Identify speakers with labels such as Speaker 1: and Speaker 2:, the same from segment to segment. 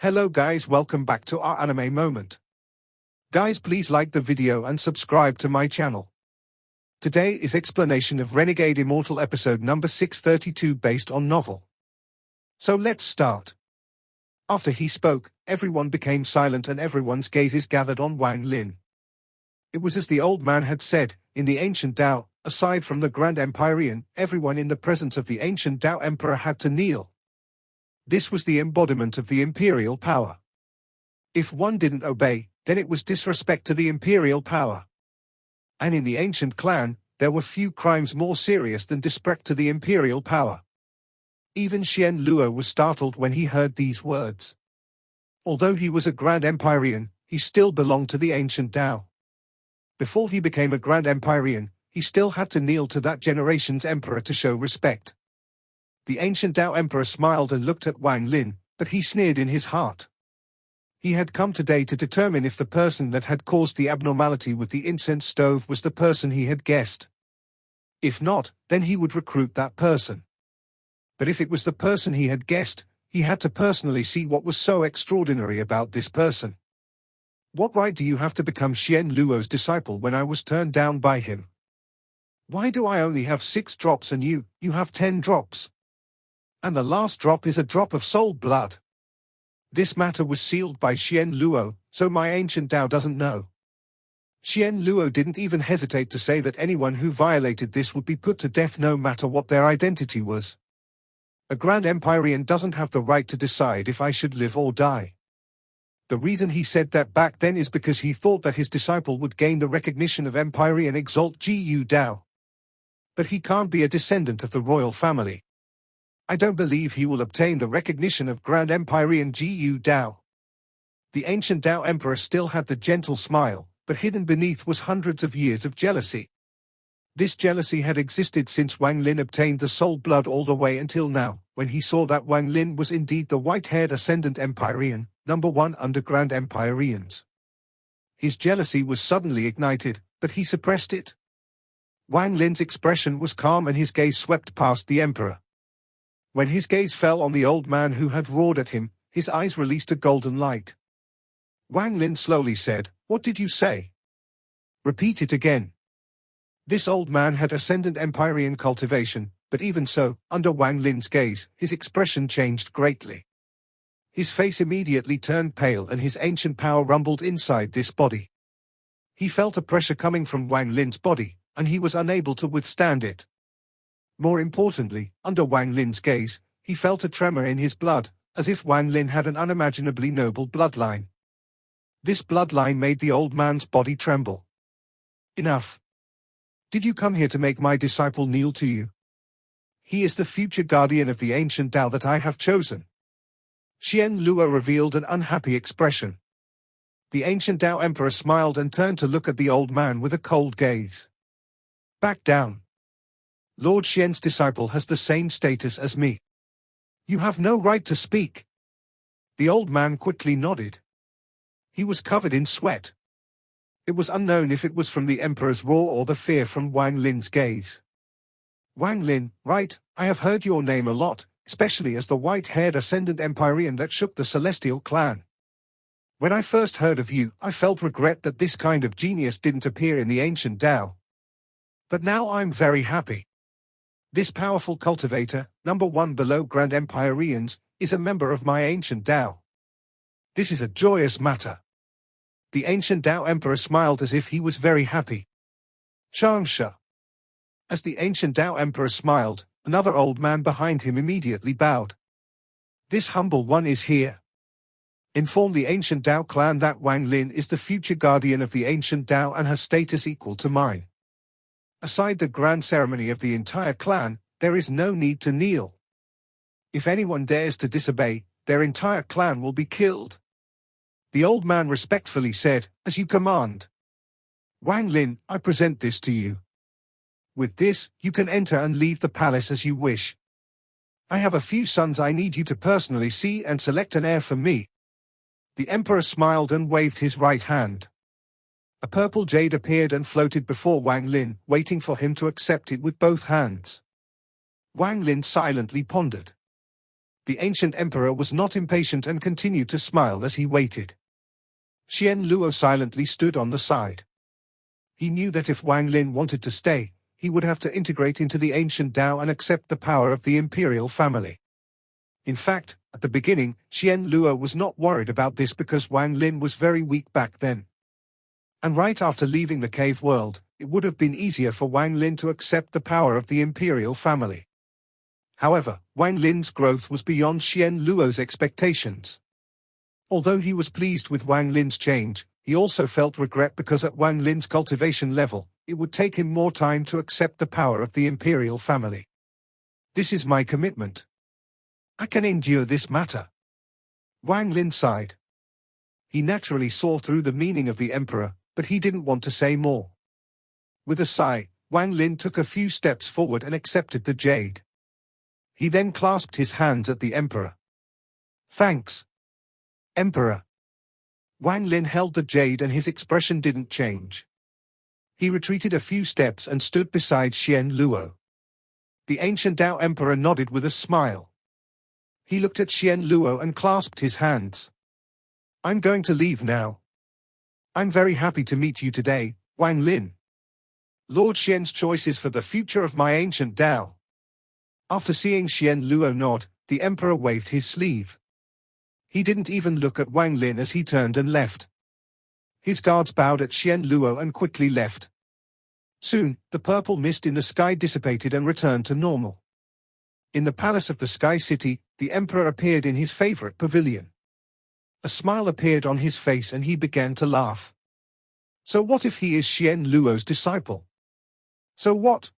Speaker 1: Hello guys, welcome back to our anime moment. Guys, please like the video and subscribe to my channel. Today is explanation of Renegade Immortal episode number 632 based on novel. So let's start. After he spoke, everyone became silent and everyone's gazes gathered on Wang Lin. It was as the old man had said, in the ancient Tao, aside from the Grand Empyrean, everyone in the presence of the ancient Tao Emperor had to kneel. This was the embodiment of the imperial power. If one didn't obey, then it was disrespect to the imperial power. And in the ancient clan, there were few crimes more serious than disrespect to the imperial power. Even Xian Luo was startled when he heard these words. Although he was a Grand Empyrean, he still belonged to the ancient Tao. Before he became a Grand Empyrean, he still had to kneel to that generation's emperor to show respect. The ancient Tao Emperor smiled and looked at Wang Lin, but he sneered in his heart. He had come today to determine if the person that had caused the abnormality with the incense stove was the person he had guessed. If not, then he would recruit that person. But if it was the person he had guessed, he had to personally see what was so extraordinary about this person. What right do you have to become Xian Luo's disciple when I was turned down by him? Why do I only have 6 drops and you have 10 drops? And the last drop is a drop of soul blood. This matter was sealed by Xian Luo, so my ancient Tao doesn't know. Xian Luo didn't even hesitate to say that anyone who violated this would be put to death no matter what their identity was. A Grand Empyrean doesn't have the right to decide if I should live or die. The reason he said that back then is because he thought that his disciple would gain the recognition of Empyrean exalt Gu Dao. But he can't be a descendant of the royal family. I don't believe he will obtain the recognition of Grand Empyrean Gu Dao. The ancient Dao Emperor still had the gentle smile, but hidden beneath was hundreds of years of jealousy. This jealousy had existed since Wang Lin obtained the soul blood all the way until now, when he saw that Wang Lin was indeed the white-haired ascendant Empyrean, #1 under Grand Empyreans. His jealousy was suddenly ignited, but he suppressed it. Wang Lin's expression was calm and his gaze swept past the emperor. When his gaze fell on the old man who had roared at him, his eyes released a golden light. Wang Lin slowly said, "What did you say? Repeat it again." This old man had ascendant Empyrean cultivation, but even so, under Wang Lin's gaze, his expression changed greatly. His face immediately turned pale and his ancient power rumbled inside this body. He felt a pressure coming from Wang Lin's body, and he was unable to withstand it. More importantly, under Wang Lin's gaze, he felt a tremor in his blood, as if Wang Lin had an unimaginably noble bloodline. This bloodline made the old man's body tremble. Enough. Did you come here to make my disciple kneel to you? He is the future guardian of the ancient Tao that I have chosen. Xian Luo revealed an unhappy expression. The ancient Tao Emperor smiled and turned to look at the old man with a cold gaze. Back down. Lord Xian's disciple has the same status as me. You have no right to speak. The old man quickly nodded. He was covered in sweat. It was unknown if it was from the emperor's roar or the fear from Wang Lin's gaze. Wang Lin, right, I have heard your name a lot, especially as the white-haired ascendant Empyrean that shook the celestial clan. When I first heard of you, I felt regret that this kind of genius didn't appear in the ancient Tao. But now I'm very happy. This powerful cultivator, #1 below Grand Empyreans, is a member of my ancient Tao. This is a joyous matter. The ancient Tao Emperor smiled as if he was very happy. Changsha. As the ancient Tao Emperor smiled, another old man behind him immediately bowed. This humble one is here. Inform the ancient Tao clan that Wang Lin is the future guardian of the ancient Tao and has status equal to mine. Aside the grand ceremony of the entire clan, there is no need to kneel. If anyone dares to disobey, their entire clan will be killed. The old man respectfully said, "As you command." Wang Lin, I present this to you. With this, you can enter and leave the palace as you wish. I have a few sons I need you to personally see and select an heir for me. The emperor smiled and waved his right hand. A purple jade appeared and floated before Wang Lin, waiting for him to accept it with both hands. Wang Lin silently pondered. The ancient emperor was not impatient and continued to smile as he waited. Xian Luo silently stood on the side. He knew that if Wang Lin wanted to stay, he would have to integrate into the ancient Tao and accept the power of the imperial family. In fact, at the beginning, Xian Luo was not worried about this because Wang Lin was very weak back then. And right after leaving the cave world, it would have been easier for Wang Lin to accept the power of the imperial family. However, Wang Lin's growth was beyond Xian Luo's expectations. Although he was pleased with Wang Lin's change, he also felt regret because at Wang Lin's cultivation level, it would take him more time to accept the power of the imperial family. This is my commitment. I can endure this matter. Wang Lin sighed. He naturally saw through the meaning of the emperor, but he didn't want to say more. With a sigh, Wang Lin took a few steps forward and accepted the jade. He then clasped his hands at the emperor. Thanks, Emperor. Wang Lin held the jade and his expression didn't change. He retreated a few steps and stood beside Xian Luo. The ancient Tao emperor nodded with a smile. He looked at Xian Luo and clasped his hands. I'm going to leave now. I'm very happy to meet you today, Wang Lin. Lord Xian's choice is for the future of my ancient Tao. After seeing Xian Luo nod, the emperor waved his sleeve. He didn't even look at Wang Lin as he turned and left. His guards bowed at Xian Luo and quickly left. Soon, the purple mist in the sky dissipated and returned to normal. In the palace of the Sky City, the emperor appeared in his favorite pavilion. A smile appeared on his face and he began to laugh. So what if he is Xian Luo's disciple? So what?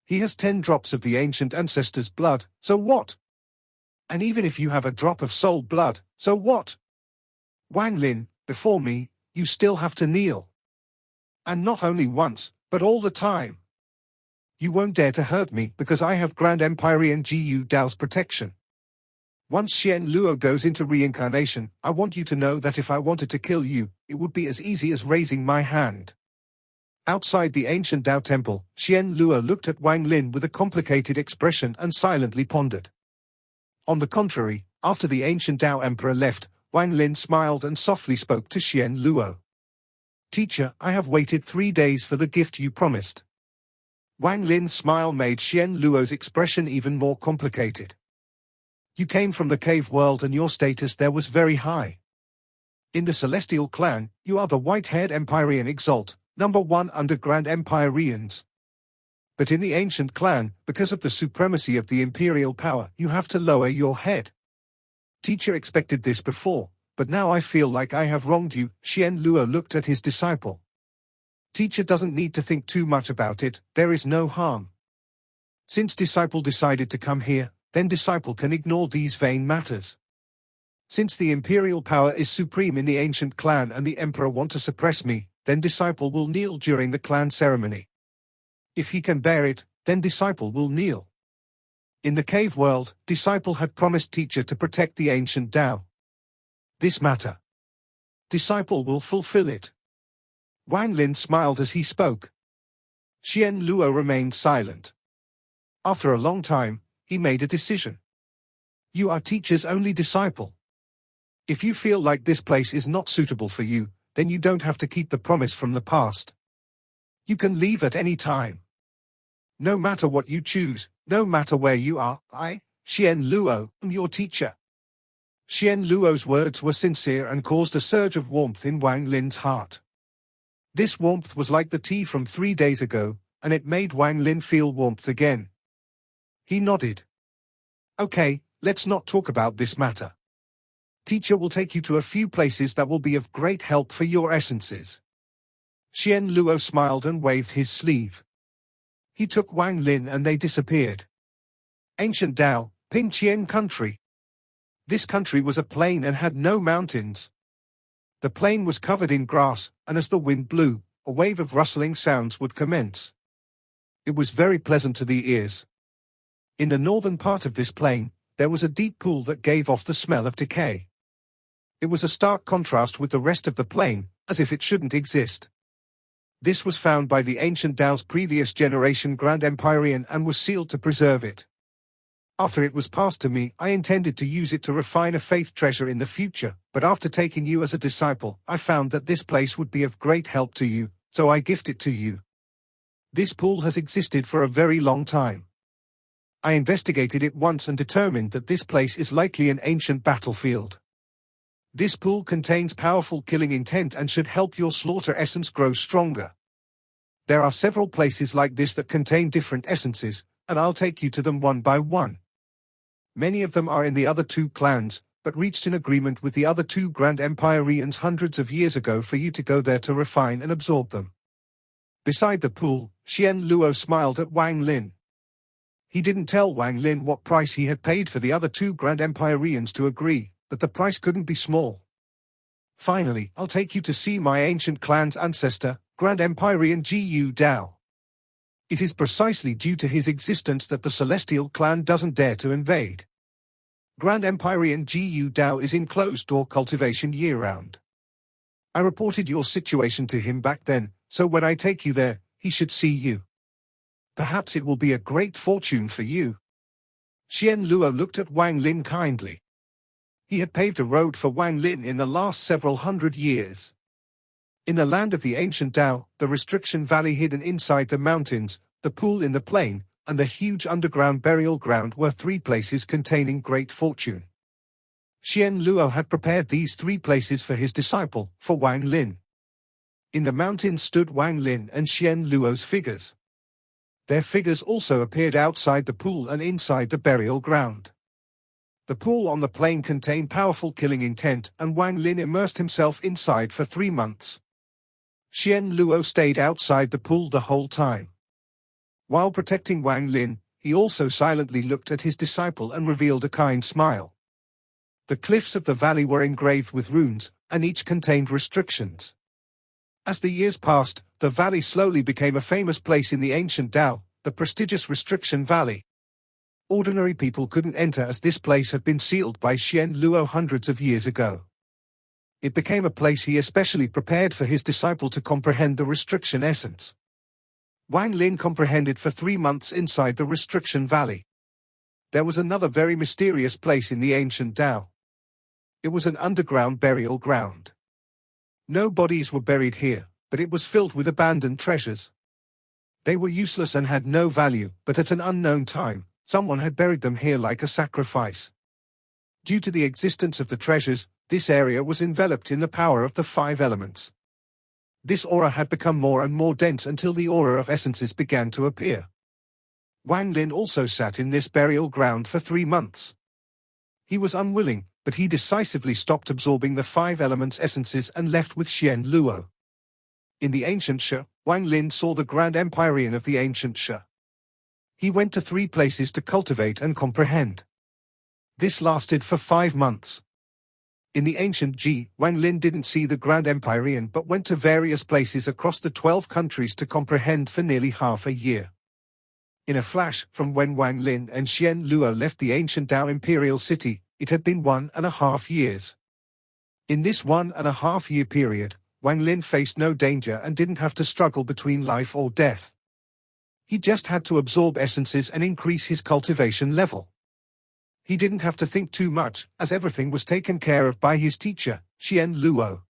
Speaker 1: He has 10 drops of the ancient ancestors' blood, so what? And even if you have a drop of soul blood, so what? Wang Lin, before me, you still have to kneel. And not only once, but all the time. You won't dare to hurt me because I have Grand Empyrean Gu Dao's protection. Once Xian Luo goes into reincarnation, I want you to know that if I wanted to kill you, it would be as easy as raising my hand. Outside the ancient Dao temple, Xian Luo looked at Wang Lin with a complicated expression and silently pondered. On the contrary, after the ancient Dao emperor left, Wang Lin smiled and softly spoke to Xian Luo. Teacher, I have waited 3 days for the gift you promised. Wang Lin's smile made Xian Luo's expression even more complicated. You came from the cave world and your status there was very high. In the Celestial clan, you are the white-haired Empyrean Exalt, #1 under Grand Empyreans. But in the ancient clan, because of the supremacy of the imperial power, you have to lower your head. Teacher expected this before, but now I feel like I have wronged you. Xian Luo looked at his disciple. Teacher doesn't need to think too much about it, there is no harm. Since disciple decided to come here, then disciple can ignore these vain matters. Since the imperial power is supreme in the ancient clan and the emperor want to suppress me, then disciple will kneel during the clan ceremony. If he can bear it, then disciple will kneel. In the cave world, disciple had promised teacher to protect the ancient Tao. This matter, disciple will fulfill it. Wang Lin smiled as he spoke. Xian Luo remained silent. After a long time, he made a decision. You are teacher's only disciple. If you feel like this place is not suitable for you, then you don't have to keep the promise from the past. You can leave at any time. No matter what you choose, no matter where you are, I, Xian Luo, am your teacher. Xian Luo's words were sincere and caused a surge of warmth in Wang Lin's heart. This warmth was like the tea from 3 days ago, and it made Wang Lin feel warmth again. He nodded. Okay, let's not talk about this matter. Teacher will take you to a few places that will be of great help for your essences. Xian Luo smiled and waved his sleeve. He took Wang Lin and they disappeared. Ancient Dao, Pingqian country. This country was a plain and had no mountains. The plain was covered in grass, and as the wind blew, a wave of rustling sounds would commence. It was very pleasant to the ears. In the northern part of this plain, there was a deep pool that gave off the smell of decay. It was a stark contrast with the rest of the plain, as if it shouldn't exist. This was found by the ancient Dao's previous generation Grand Empyrean and was sealed to preserve it. After it was passed to me, I intended to use it to refine a faith treasure in the future, but after taking you as a disciple, I found that this place would be of great help to you, so I gift it to you. This pool has existed for a very long time. I investigated it once and determined that this place is likely an ancient battlefield. This pool contains powerful killing intent and should help your slaughter essence grow stronger. There are several places like this that contain different essences, and I'll take you to them one by one. Many of them are in the other two clans, but reached an agreement with the other two Grand Empireans hundreds of years ago for you to go there to refine and absorb them. Beside the pool, Xian Luo smiled at Wang Lin. He didn't tell Wang Lin what price he had paid for the other two Grand Empireans to agree, but the price couldn't be small. Finally, I'll take you to see my ancient clan's ancestor, Grand Empyrean Jiu Dao. It is precisely due to his existence that the Celestial clan doesn't dare to invade. Grand Empyrean Jiu Dao is in closed-door cultivation year-round. I reported your situation to him back then, so when I take you there, he should see you. Perhaps it will be a great fortune for you. Xian Luo looked at Wang Lin kindly. He had paved a road for Wang Lin in the last several hundred years. In the land of the ancient Dao, the restriction valley hidden inside the mountains, the pool in the plain, and the huge underground burial ground were three places containing great fortune. Xian Luo had prepared these three places for his disciple, for Wang Lin. In the mountains stood Wang Lin and Xian Luo's figures. Their figures also appeared outside the pool and inside the burial ground. The pool on the plain contained powerful killing intent, and Wang Lin immersed himself inside for 3 months. Xian Luo stayed outside the pool the whole time. While protecting Wang Lin, he also silently looked at his disciple and revealed a kind smile. The cliffs of the valley were engraved with runes, and each contained restrictions. As the years passed, the valley slowly became a famous place in the ancient Dao, the prestigious Restriction Valley. Ordinary people couldn't enter as this place had been sealed by Xian Luo hundreds of years ago. It became a place he especially prepared for his disciple to comprehend the restriction essence. Wang Lin comprehended for 3 months inside the Restriction Valley. There was another very mysterious place in the ancient Dao. It was an underground burial ground. No bodies were buried here, but it was filled with abandoned treasures. They were useless and had no value, but at an unknown time, someone had buried them here like a sacrifice. Due to the existence of the treasures, this area was enveloped in the power of the 5 elements. This aura had become more and more dense until the aura of essences began to appear. Wang Lin also sat in this burial ground for 3 months. He was unwilling, but he decisively stopped absorbing the 5 elements' essences and left with Xian Luo. In the ancient Shi, Wang Lin saw the Grand Empyrean of the ancient Shi. He went to 3 places to cultivate and comprehend. This lasted for 5 months. In the ancient Ji, Wang Lin didn't see the Grand Empyrean but went to various places across the 12 countries to comprehend for nearly half a year. In a flash, from when Wang Lin and Xian Luo left the ancient Dao Imperial City, it had been 1.5 years. In this 1.5 year period, Wang Lin faced no danger and didn't have to struggle between life or death. He just had to absorb essences and increase his cultivation level. He didn't have to think too much, as everything was taken care of by his teacher, Xian Luo.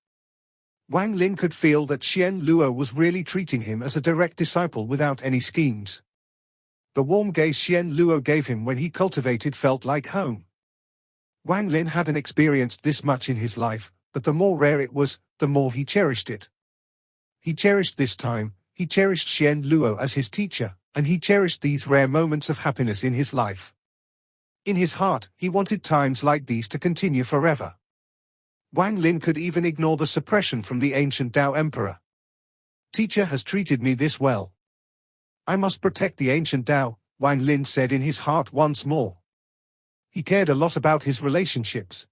Speaker 1: Wang Lin could feel that Xian Luo was really treating him as a direct disciple without any schemes. The warm gaze Xian Luo gave him when he cultivated felt like home. Wang Lin hadn't experienced this much in his life, but the more rare it was, the more he cherished it. He cherished this time, he cherished Xian Luo as his teacher, and he cherished these rare moments of happiness in his life. In his heart, he wanted times like these to continue forever. Wang Lin could even ignore the suppression from the ancient Dao Emperor. Teacher has treated me this well. I must protect the ancient Dao, Wang Lin said in his heart once more. He cared a lot about his relationships.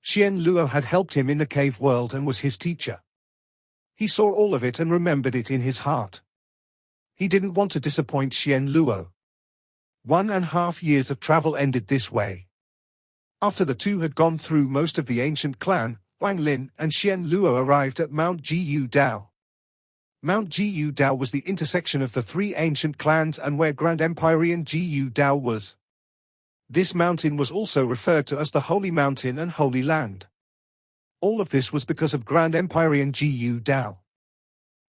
Speaker 1: Xian Luo had helped him in the cave world and was his teacher. He saw all of it and remembered it in his heart. He didn't want to disappoint Xian Luo. 1.5 years of travel ended this way. After the two had gone through most of the ancient clan, Wang Lin and Xian Luo arrived at Mount Jiu Dao. Mount Jiu Dao was the intersection of the 3 ancient clans and where Grand Empyrean Jiu Dao was. This mountain was also referred to as the Holy Mountain and Holy Land. All of this was because of Grand Empyrean Gu Dao.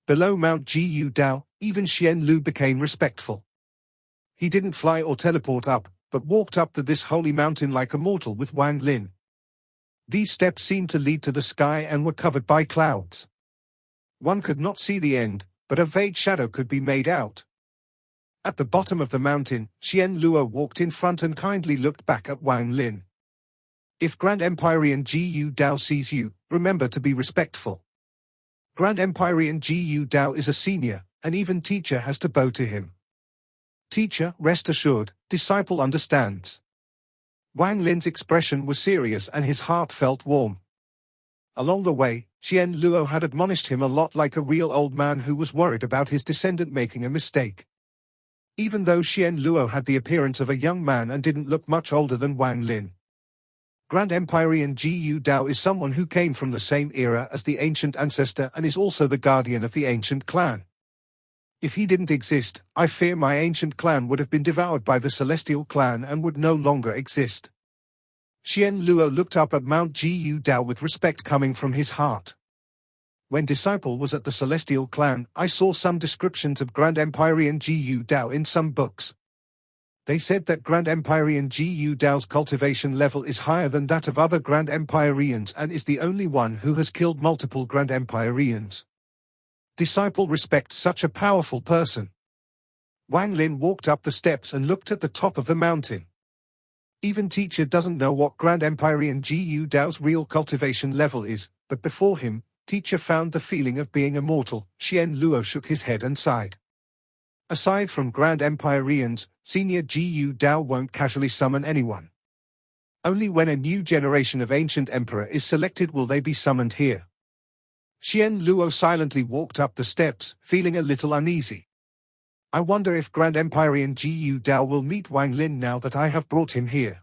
Speaker 1: Below Mount Gu Dao, even Xian Lu became respectful. He didn't fly or teleport up, but walked up to this holy mountain like a mortal with Wang Lin. These steps seemed to lead to the sky and were covered by clouds. One could not see the end, but a vague shadow could be made out. At the bottom of the mountain, Xian Luo walked in front and kindly looked back at Wang Lin. If Grand Empyrean Gu Dao sees you, remember to be respectful. Grand Empyrean Gu Dao is a senior, and even teacher has to bow to him. Teacher, rest assured, disciple understands. Wang Lin's expression was serious and his heart felt warm. Along the way, Xian Luo had admonished him a lot like a real old man who was worried about his descendant making a mistake. Even though Xian Luo had the appearance of a young man and didn't look much older than Wang Lin. Grand Empyrean Gu Dao is someone who came from the same era as the ancient ancestor and is also the guardian of the ancient clan. If he didn't exist, I fear my ancient clan would have been devoured by the celestial clan and would no longer exist. Xian Luo looked up at Mount Gu Dao with respect coming from his heart. When Disciple was at the celestial clan, I saw some descriptions of Grand Empyrean Gu Dao in some books. They said that Grand Empyrean Gu Dao's cultivation level is higher than that of other Grand Empyreans and is the only one who has killed multiple Grand Empyreans. Disciple respects such a powerful person. Wang Lin walked up the steps and looked at the top of the mountain. Even teacher doesn't know what Grand Empyrean Gu Dao's real cultivation level is, but before him, teacher found the feeling of being immortal. Xian Luo shook his head and sighed. Aside from Grand Empyreans, senior Gu Dao won't casually summon anyone. Only when a new generation of ancient emperor is selected will they be summoned here. Xian Luo silently walked up the steps, feeling a little uneasy. I wonder if Grand Empyrean Gu Dao will meet Wang Lin now that I have brought him here.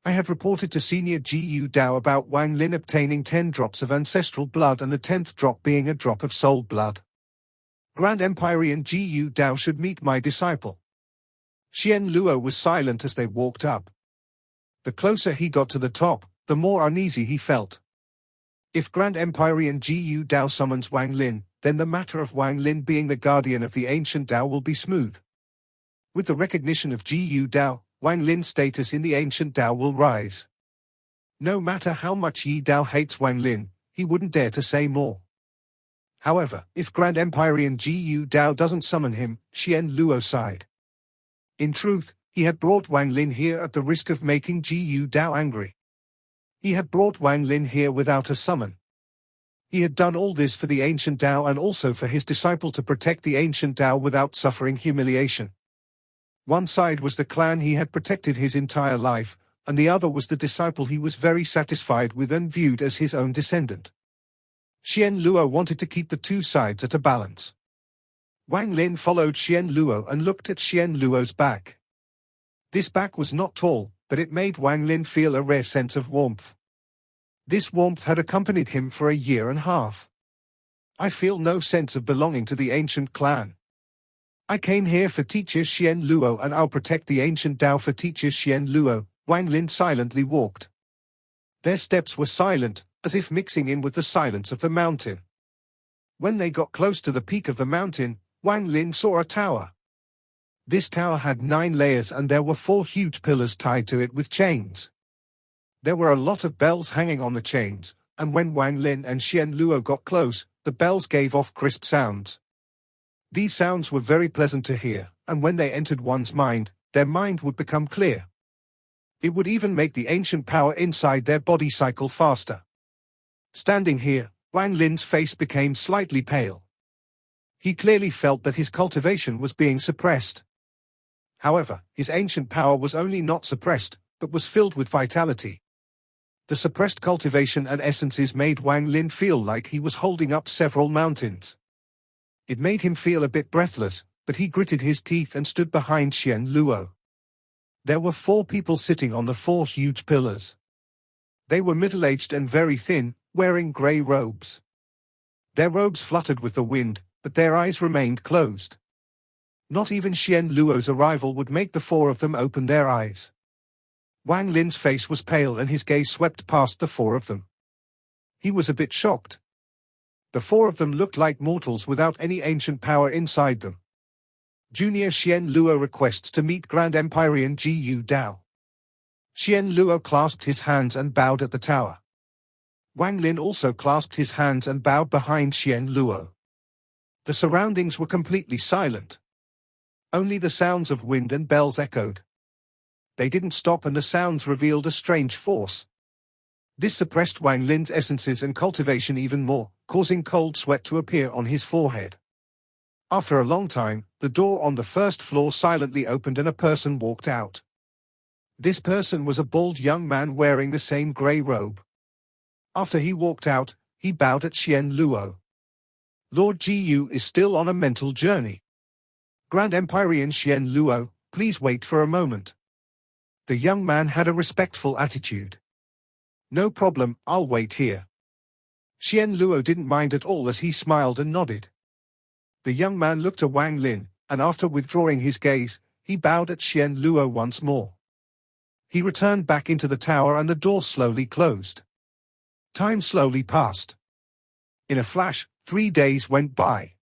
Speaker 1: I have reported to Senior Gu Dao about Wang Lin obtaining 10 drops of ancestral blood and the 10th drop being a drop of soul blood. Grand Empyrean Gu Dao should meet my disciple. Xian Luo was silent as they walked up. The closer he got to the top, the more uneasy he felt. If Grand Empyrean Gu Dao summons Wang Lin, then the matter of Wang Lin being the guardian of the ancient Dao will be smooth. With the recognition of Gu Dao, Wang Lin's status in the ancient Dao will rise. No matter how much Yi Dao hates Wang Lin, he wouldn't dare to say more. However, if Grand Empyrean Gu Dao doesn't summon him, Xian Luo sighed. In truth, he had brought Wang Lin here at the risk of making Gu Dao angry. He had brought Wang Lin here without a summon. He had done all this for the ancient Dao and also for his disciple to protect the ancient Dao without suffering humiliation. One side was the clan he had protected his entire life, and the other was the disciple he was very satisfied with and viewed as his own descendant. Xian Luo wanted to keep the two sides at a balance. Wang Lin followed Xian Luo and looked at Xian Luo's back. This back was not tall, but it made Wang Lin feel a rare sense of warmth. This warmth had accompanied him for a year and a half. I feel no sense of belonging to the ancient clan. I came here for teacher Xian Luo and I'll protect the ancient Dao for teacher Xian Luo. Wang Lin silently walked. Their steps were silent, as if mixing in with the silence of the mountain. When they got close to the peak of the mountain, Wang Lin saw a tower. This tower had 9 layers and there were 4 huge pillars tied to it with chains. There were a lot of bells hanging on the chains, and when Wang Lin and Xian Luo got close, the bells gave off crisp sounds. These sounds were very pleasant to hear, and when they entered one's mind, their mind would become clear. It would even make the ancient power inside their body cycle faster. Standing here, Wang Lin's face became slightly pale. He clearly felt that his cultivation was being suppressed. However, his ancient power was only not suppressed, but was filled with vitality. The suppressed cultivation and essences made Wang Lin feel like he was holding up several mountains. It made him feel a bit breathless, but he gritted his teeth and stood behind Xian Luo. There were 4 people sitting on the 4 huge pillars. They were middle-aged and very thin, wearing grey robes. Their robes fluttered with the wind, but their eyes remained closed. Not even Xian Luo's arrival would make the 4 of them open their eyes. Wang Lin's face was pale and his gaze swept past the four of them. He was a bit shocked. The four of them looked like mortals without any ancient power inside them. Junior Xian Luo requests to meet Grand Empyrean Gu Dao. Xian Luo clasped his hands and bowed at the tower. Wang Lin also clasped his hands and bowed behind Xian Luo. The surroundings were completely silent. Only the sounds of wind and bells echoed. They didn't stop and the sounds revealed a strange force. This suppressed Wang Lin's essences and cultivation even more, causing cold sweat to appear on his forehead. After a long time, the door on the first floor silently opened and a person walked out. This person was a bald young man wearing the same grey robe. After he walked out, he bowed at Xian Luo. Lord Gu is still on a mental journey. Grand Empyrean Xian Luo, please wait for a moment. The young man had a respectful attitude. No problem, I'll wait here. Xian Luo didn't mind at all as he smiled and nodded. The young man looked at Wang Lin, and after withdrawing his gaze, he bowed at Xian Luo once more. He returned back into the tower and the door slowly closed. Time slowly passed. In a flash, 3 days went by.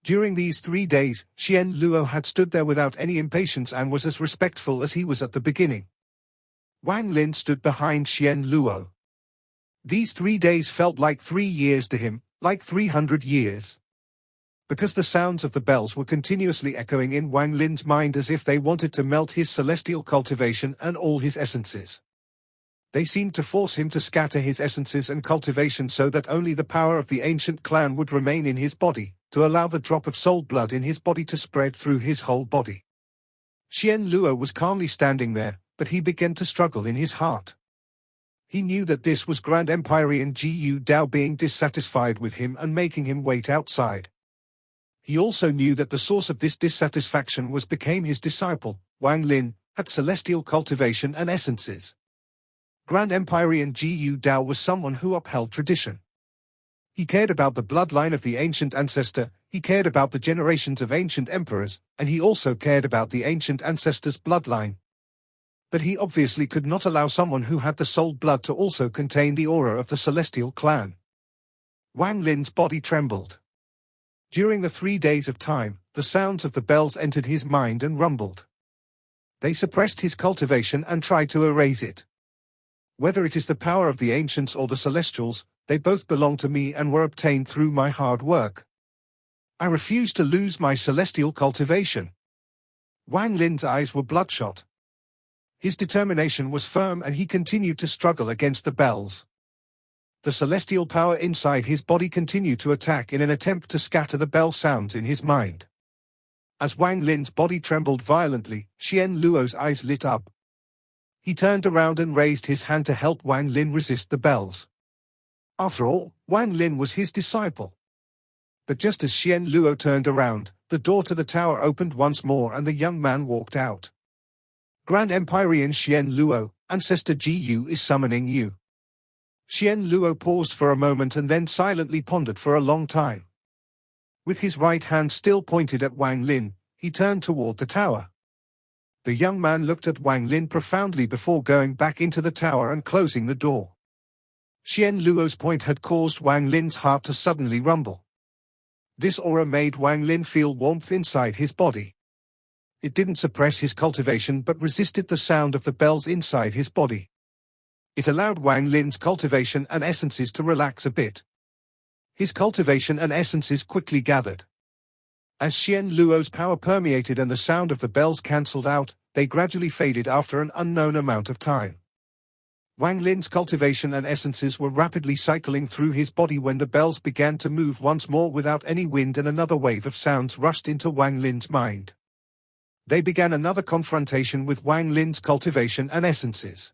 Speaker 1: During these 3 days, Xian Luo had stood there without any impatience and was as respectful as he was at the beginning. Wang Lin stood behind Xian Luo. These 3 days felt like 3 years to him, like 300 years. Because the sounds of the bells were continuously echoing in Wang Lin's mind as if they wanted to melt his celestial cultivation and all his essences. They seemed to force him to scatter his essences and cultivation so that only the power of the ancient clan would remain in his body, to allow the drop of soul blood in his body to spread through his whole body. Xian Luo was calmly standing there, but he began to struggle in his heart. He knew that this was Grand Empyrean Gu Dao being dissatisfied with him and making him wait outside. He also knew that the source of this dissatisfaction became his disciple, Wang Lin, had celestial cultivation and essences. Grand Empyrean Gu Dao was someone who upheld tradition. He cared about the bloodline of the ancient ancestor, he cared about the generations of ancient emperors, and he also cared about the ancient ancestor's bloodline. But he obviously could not allow someone who had the soul blood to also contain the aura of the celestial clan. Wang Lin's body trembled. During the 3 days of time, the sounds of the bells entered his mind and rumbled. They suppressed his cultivation and tried to erase it. Whether it is the power of the ancients or the celestials, they both belong to me and were obtained through my hard work. I refuse to lose my celestial cultivation. Wang Lin's eyes were bloodshot. His determination was firm and he continued to struggle against the bells. The celestial power inside his body continued to attack in an attempt to scatter the bell sounds in his mind. As Wang Lin's body trembled violently, Xian Luo's eyes lit up. He turned around and raised his hand to help Wang Lin resist the bells. After all, Wang Lin was his disciple. But just as Xian Luo turned around, the door to the tower opened once more and the young man walked out. Grand Empyrean Xian Luo, Ancestor Gu is summoning you. Xian Luo paused for a moment and then silently pondered for a long time. With his right hand still pointed at Wang Lin, he turned toward the tower. The young man looked at Wang Lin profoundly before going back into the tower and closing the door. Xian Luo's point had caused Wang Lin's heart to suddenly rumble. This aura made Wang Lin feel warmth inside his body. It didn't suppress his cultivation but resisted the sound of the bells inside his body. It allowed Wang Lin's cultivation and essences to relax a bit. His cultivation and essences quickly gathered. As Xian Luo's power permeated and the sound of the bells cancelled out, they gradually faded after an unknown amount of time. Wang Lin's cultivation and essences were rapidly cycling through his body when the bells began to move once more without any wind and another wave of sounds rushed into Wang Lin's mind. They began another confrontation with Wang Lin's cultivation and essences.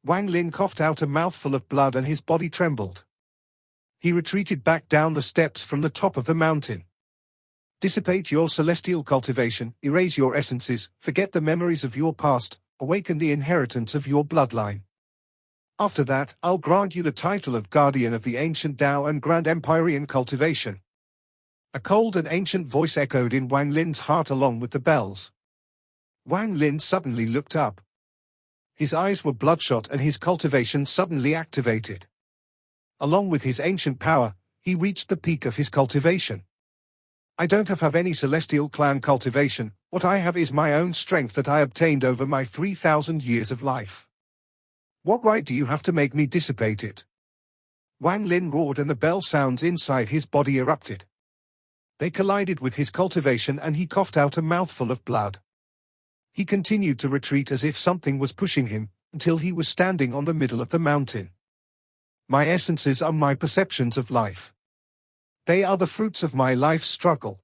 Speaker 1: Wang Lin coughed out a mouthful of blood and his body trembled. He retreated back down the steps from the top of the mountain. Dissipate your celestial cultivation, erase your essences, forget the memories of your past, awaken the inheritance of your bloodline. After that, I'll grant you the title of Guardian of the Ancient Tao and Grand Empyrean Cultivation. A cold and ancient voice echoed in Wang Lin's heart along with the bells. Wang Lin suddenly looked up. His eyes were bloodshot and his cultivation suddenly activated. Along with his ancient power, he reached the peak of his cultivation. I don't have any celestial clan cultivation, what I have is my own strength that I obtained over my 3,000 years of life. What right do you have to make me dissipate it? Wang Lin roared and the bell sounds inside his body erupted. They collided with his cultivation and he coughed out a mouthful of blood. He continued to retreat as if something was pushing him, until he was standing on the middle of the mountain. My essences are my perceptions of life. They are the fruits of my life's struggle.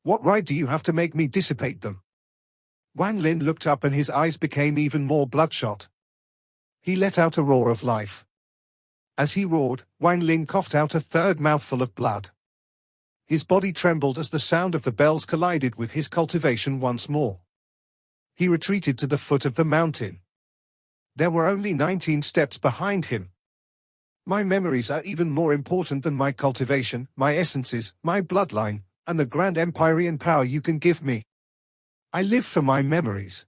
Speaker 1: What right do you have to make me dissipate them? Wang Lin looked up and his eyes became even more bloodshot. He let out a roar of life. As he roared, Wang Lin coughed out a third mouthful of blood. His body trembled as the sound of the bells collided with his cultivation once more. He retreated to the foot of the mountain. There were only 19 steps behind him. My memories are even more important than my cultivation, my essences, my bloodline, and the grand empyrean power you can give me. I live for my memories.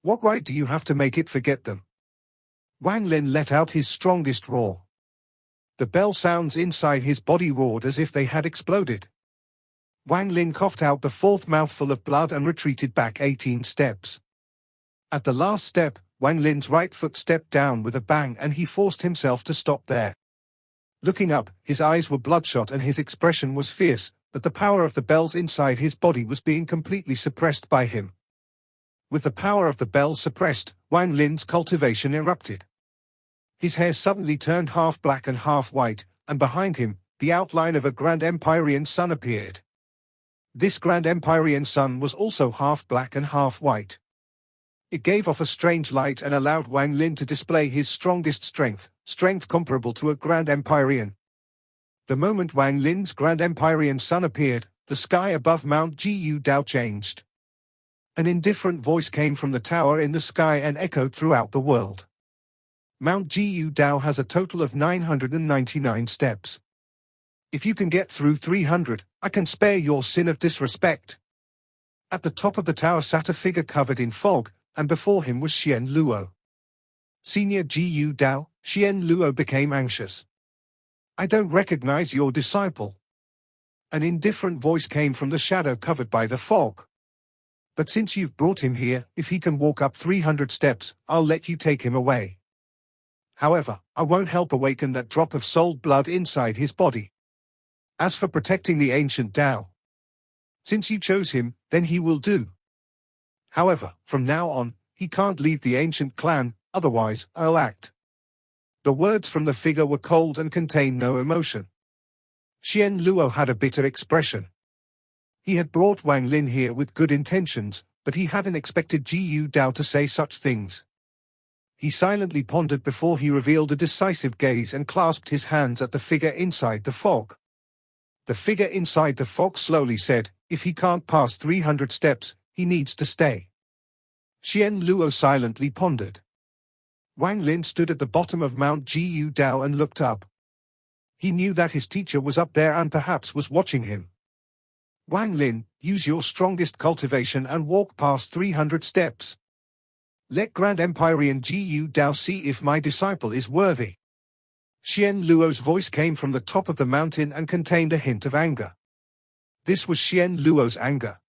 Speaker 1: What right do you have to make it forget them? Wang Lin let out his strongest roar. The bell sounds inside his body roared as if they had exploded. Wang Lin coughed out the fourth mouthful of blood and retreated back 18 steps. At the last step, Wang Lin's right foot stepped down with a bang and he forced himself to stop there. Looking up, his eyes were bloodshot and his expression was fierce, but the power of the bells inside his body was being completely suppressed by him. With the power of the bells suppressed, Wang Lin's cultivation erupted. His hair suddenly turned half black and half white, and behind him, the outline of a grand empyrean sun appeared. This grand empyrean sun was also half black and half white. It gave off a strange light and allowed Wang Lin to display his strongest strength, strength comparable to a grand empyrean. The moment Wang Lin's grand empyrean sun appeared, the sky above Mount Jiu Dao changed. An indifferent voice came from the tower in the sky and echoed throughout the world. Mount Jiu Dao has a total of 999 steps. If you can get through 300, I can spare your sin of disrespect. At the top of the tower sat a figure covered in fog, and before him was Xian Luo. Senior Jiu Dao, Xian Luo became anxious. I don't recognize your disciple. An indifferent voice came from the shadow covered by the fog. But since you've brought him here, if he can walk up 300 steps, I'll let you take him away. However, I won't help awaken that drop of soul blood inside his body. As for protecting the ancient Dao, since you chose him, then he will do. However, from now on, he can't leave the ancient clan, otherwise, I'll act. The words from the figure were cold and contained no emotion. Xian Luo had a bitter expression. He had brought Wang Lin here with good intentions, but he hadn't expected Jiu Dao to say such things. He silently pondered before he revealed a decisive gaze and clasped his hands at the figure inside the fog. The figure inside the fog slowly said, if he can't pass 300 steps, he needs to stay. Xian Luo silently pondered. Wang Lin stood at the bottom of Mount Jiu Dao and looked up. He knew that his teacher was up there and perhaps was watching him. Wang Lin, use your strongest cultivation and walk past 300 steps. Let Grand Empyrean Jiu Dao see if my disciple is worthy. Xian Luo's voice came from the top of the mountain and contained a hint of anger. This was Xian Luo's anger.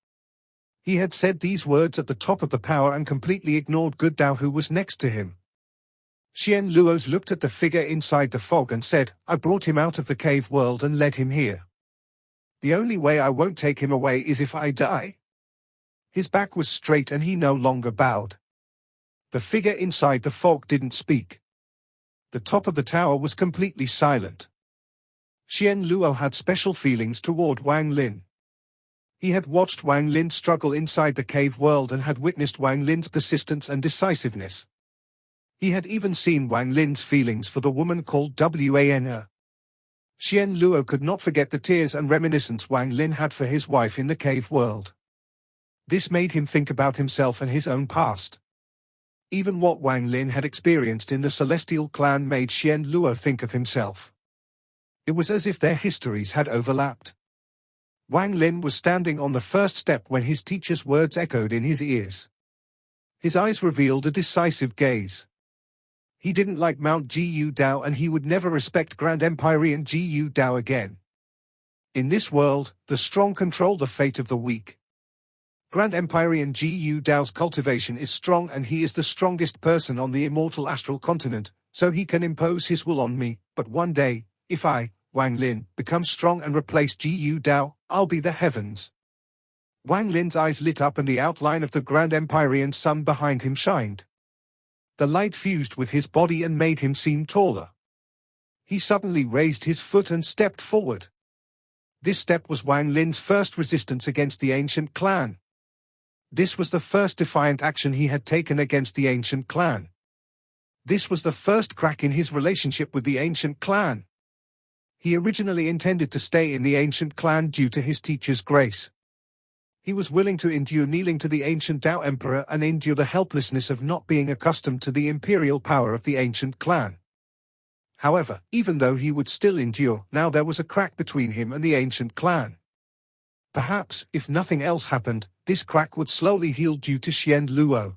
Speaker 1: He had said these words at the top of the power and completely ignored Good Dao who was next to him. Xian Luo looked at the figure inside the fog and said, I brought him out of the cave world and led him here. The only way I won't take him away is if I die. His back was straight and he no longer bowed. The figure inside the fog didn't speak. The top of the tower was completely silent. Xian Luo had special feelings toward Wang Lin. He had watched Wang Lin struggle inside the cave world and had witnessed Wang Lin's persistence and decisiveness. He had even seen Wang Lin's feelings for the woman called Wana. Xian Luo could not forget the tears and reminiscence Wang Lin had for his wife in the cave world. This made him think about himself and his own past. Even what Wang Lin had experienced in the Celestial Clan made Xian Luo think of himself. It was as if their histories had overlapped. Wang Lin was standing on the first step when his teacher's words echoed in his ears. His eyes revealed a decisive gaze. He didn't like Mount Gu Dao and he would never respect Grand Empyrean Gu Dao again. In this world, the strong control the fate of the weak. Grand Empyrean Gu Dao's cultivation is strong and he is the strongest person on the immortal astral continent, so he can impose his will on me, but one day, if I, Wang Lin, become strong and replace Gu Dao, I'll be the heavens. Wang Lin's eyes lit up and the outline of the Grand Empyrean sun behind him shined. The light fused with his body and made him seem taller. He suddenly raised his foot and stepped forward. This step was Wang Lin's first resistance against the ancient clan. This was the first defiant action he had taken against the ancient clan. This was the first crack in his relationship with the ancient clan. He originally intended to stay in the ancient clan due to his teacher's grace. He was willing to endure kneeling to the ancient Dao Emperor and endure the helplessness of not being accustomed to the imperial power of the ancient clan. However, even though he would still endure, now there was a crack between him and the ancient clan. Perhaps, if nothing else happened, this crack would slowly heal due to Xian Luo.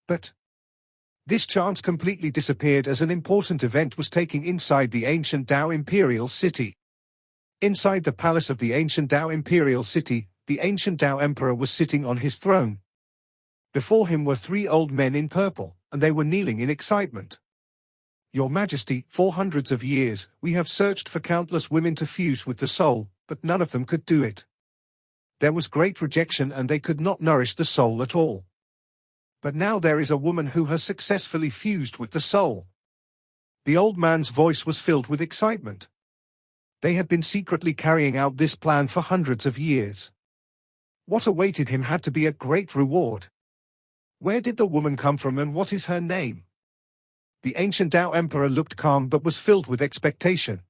Speaker 1: But this chance completely disappeared as an important event was taking inside the ancient Dao Imperial City. Inside the palace of the ancient Dao Imperial City, the ancient Dao Emperor was sitting on his throne. Before him were 3 old men in purple, and they were kneeling in excitement. Your Majesty, for hundreds of years, we have searched for countless women to fuse with the soul, but none of them could do it. There was great rejection and they could not nourish the soul at all. But now there is a woman who has successfully fused with the soul. The old man's voice was filled with excitement. They had been secretly carrying out this plan for hundreds of years. What awaited him had to be a great reward. Where did the woman come from and what is her name? The ancient Dao Emperor looked calm but was filled with expectation.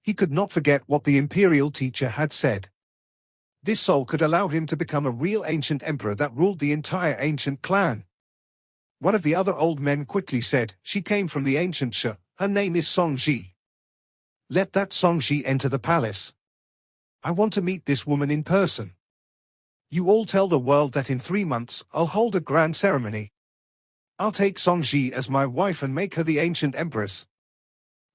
Speaker 1: He could not forget what the imperial teacher had said. This soul could allow him to become a real ancient emperor that ruled the entire ancient clan. One of the other old men quickly said, "She came from the ancient Shi. Her name is Songji. Let that Songji enter the palace. I want to meet this woman in person. You all tell the world that in 3 months, I'll hold a grand ceremony. I'll take Songji as my wife and make her the ancient empress."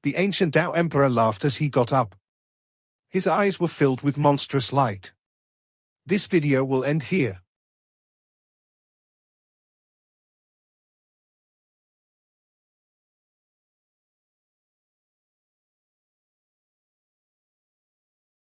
Speaker 1: The ancient Dao Emperor laughed as he got up. His eyes were filled with monstrous light. This video will end here.